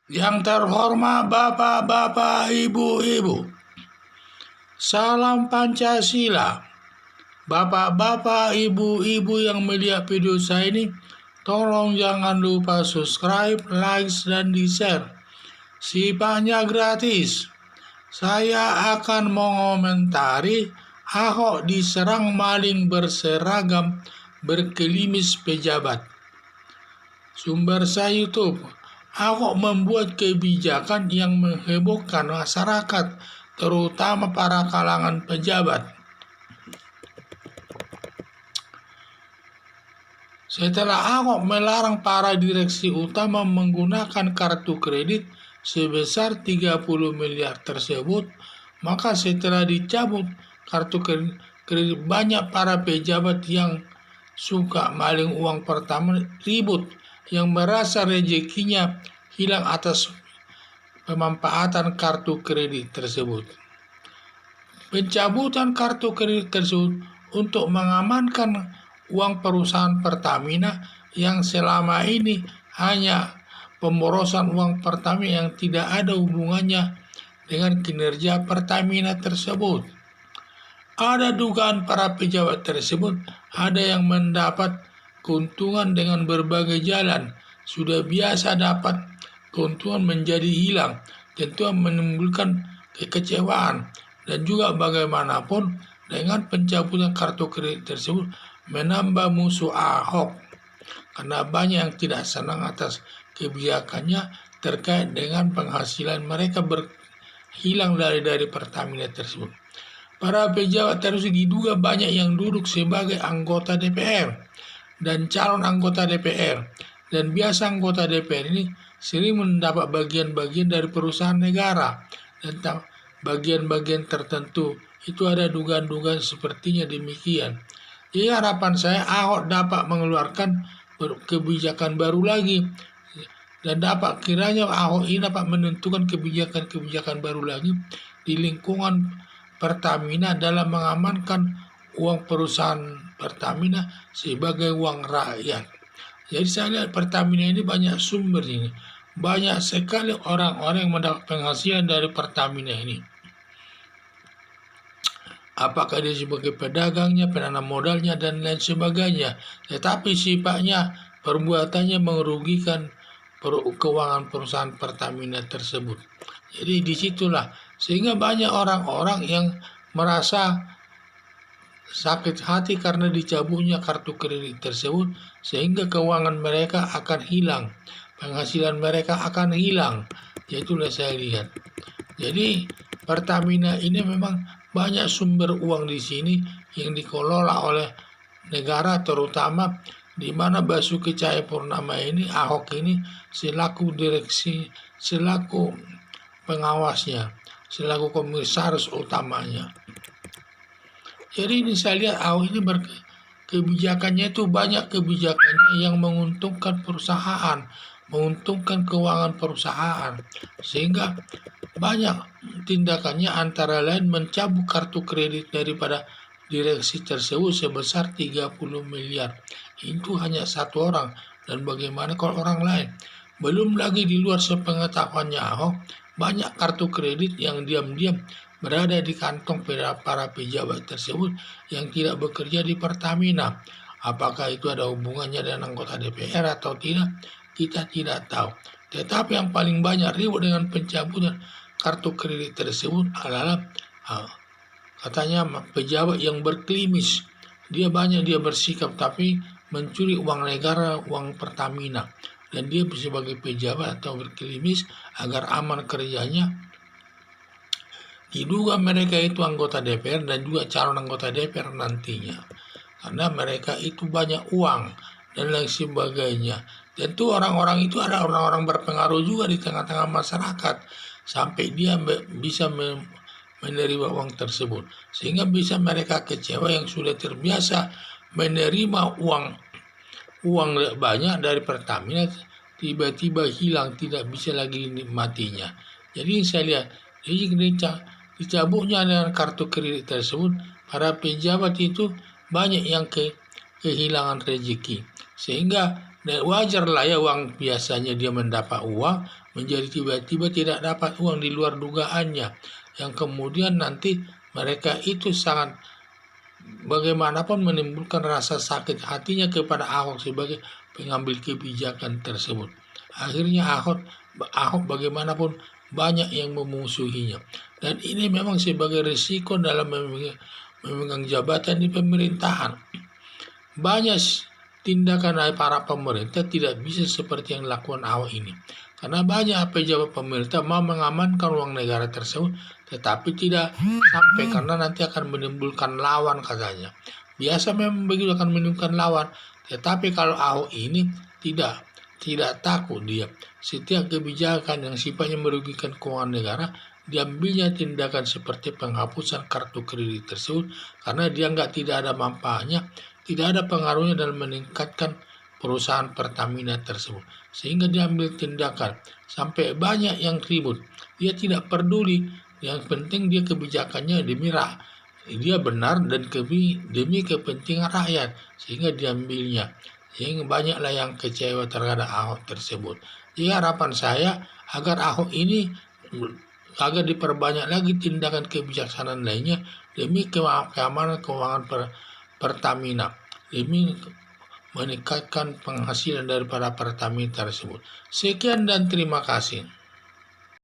Yang terhormat Bapak-bapak, Ibu-ibu, salam Pancasila. Bapak-bapak, Ibu-ibu yang melihat video saya ini, tolong jangan lupa subscribe, like, dan di-share. Sifatnya gratis. Saya akan mengomentari Ahok diserang maling berseragam berkelimis pejabat. Sumber saya YouTube. Ahok membuat kebijakan yang menghebohkan masyarakat, terutama para kalangan pejabat. Setelah Ahok melarang para direksi utama menggunakan kartu kredit sebesar 30 miliar tersebut, maka setelah dicabut kartu kredit, banyak para pejabat yang suka maling uang pertama ribut, yang merasa rezekinya hilang atas pemanfaatan kartu kredit tersebut. Pencabutan kartu kredit tersebut untuk mengamankan uang perusahaan Pertamina yang selama ini hanya pemborosan uang Pertamina yang tidak ada hubungannya dengan kinerja Pertamina tersebut. Ada dugaan para pejabat tersebut ada yang mendapat keuntungan dengan berbagai jalan. Sudah biasa dapat keuntungan menjadi hilang, tentu menimbulkan kekecewaan. Dan juga bagaimanapun dengan pencabutan kartu kredit tersebut menambah musuh Ahok, karena banyak yang tidak senang atas kebijakannya terkait dengan penghasilan mereka berhilang dari Pertamina tersebut. Para pejabat tersebut diduga banyak yang duduk sebagai anggota DPR dan calon anggota DPR, dan biasa anggota DPR ini sering mendapat bagian-bagian dari perusahaan negara, dan bagian-bagian tertentu itu ada dugaan-dugaan sepertinya demikian. Jadi harapan saya Ahok dapat mengeluarkan kebijakan baru lagi, dan dapat kiranya Ahok ini dapat menentukan kebijakan-kebijakan baru lagi di lingkungan Pertamina dalam mengamankan uang perusahaan Pertamina sebagai uang rakyat. Jadi saya lihat Pertamina ini banyak sumber ini. Banyak sekali orang-orang yang mendapat penghasilan dari Pertamina ini. Apakah dia sebagai pedagangnya, penanam modalnya, dan lain sebagainya. Tetapi sifatnya, perbuatannya merugikan keuangan perusahaan Pertamina tersebut. Jadi disitulah, sehingga banyak orang-orang yang merasa sakit hati karena dicabutnya kartu kredit tersebut, sehingga keuangan mereka akan hilang, penghasilan mereka akan hilang. Itulah saya lihat. Jadi Pertamina ini memang banyak sumber uang di sini yang dikelola oleh negara, terutama di mana Basuki Cahayapurnama ini, Ahok ini selaku direksi, selaku pengawasnya, selaku komisaris utamanya. Jadi ini saya lihat Ahok ini kebijakannya itu banyak kebijakannya yang menguntungkan perusahaan, menguntungkan keuangan perusahaan, sehingga banyak tindakannya antara lain mencabut kartu kredit daripada direksi tersebut sebesar 30 miliar. Itu hanya satu orang, dan bagaimana kalau orang lain? Belum lagi di luar sepengetahuannya Ahok, banyak kartu kredit yang diam-diam berada di kantong para pejabat tersebut yang tidak bekerja di Pertamina. Apakah itu ada hubungannya dengan anggota DPR atau tidak, kita tidak tahu. Tetapi yang paling banyak ribut dengan pencabutan kartu kredit tersebut adalah katanya pejabat yang berkelimis. Dia bersikap tapi mencuri uang negara, uang Pertamina, dan dia sebagai pejabat atau berkelimis agar aman kerjanya. Diduga mereka itu anggota DPR dan juga calon anggota DPR nantinya, karena mereka itu banyak uang dan lain sebagainya. Tentu orang-orang itu ada orang-orang berpengaruh juga di tengah-tengah masyarakat, sampai dia bisa menerima uang tersebut, sehingga bisa mereka kecewa yang sudah terbiasa menerima uang banyak dari Pertamina, tiba-tiba hilang, tidak bisa lagi dinikmatinya. Jadi saya lihat dicabutnya dengan kartu kredit tersebut, para pejabat itu banyak yang kehilangan rezeki, sehingga wajarlah ya uang biasanya dia mendapat uang menjadi tiba-tiba tidak dapat uang di luar dugaannya, yang kemudian nanti mereka itu sangat bagaimanapun menimbulkan rasa sakit hatinya kepada Ahok sebagai pengambil kebijakan tersebut. Akhirnya Ahok bagaimanapun banyak yang memusuhinya. Dan ini memang sebagai risiko dalam memegang jabatan di pemerintahan. Banyak tindakan dari para pemerintah tidak bisa seperti yang dilakukan Ahok ini. Karena banyak pejabat pemerintah mau mengamankan uang negara tersebut, tetapi tidak sampai karena nanti akan menimbulkan lawan katanya. Biasa memang begitu, akan menimbulkan lawan, tetapi kalau Ahok ini tidak takut dia. Setiap kebijakan yang sifatnya merugikan keuangan negara, diambilnya tindakan seperti penghapusan kartu kredit tersebut karena dianggap tidak ada manfaatnya, tidak ada pengaruhnya dalam meningkatkan perusahaan Pertamina tersebut. Sehingga diambil tindakan sampai banyak yang ribut. Dia tidak peduli, yang penting dia kebijakannya dia benar dan demi kepentingan rakyat, sehingga diambilnya. Sehingga banyaklah yang kecewa terhadap Ahok tersebut. Jadi harapan saya agar Ahok ini agar diperbanyak lagi tindakan kebijaksanaan lainnya demi keamanan keuangan Pertamina, demi meningkatkan penghasilan daripada Pertamina tersebut. Sekian dan terima kasih.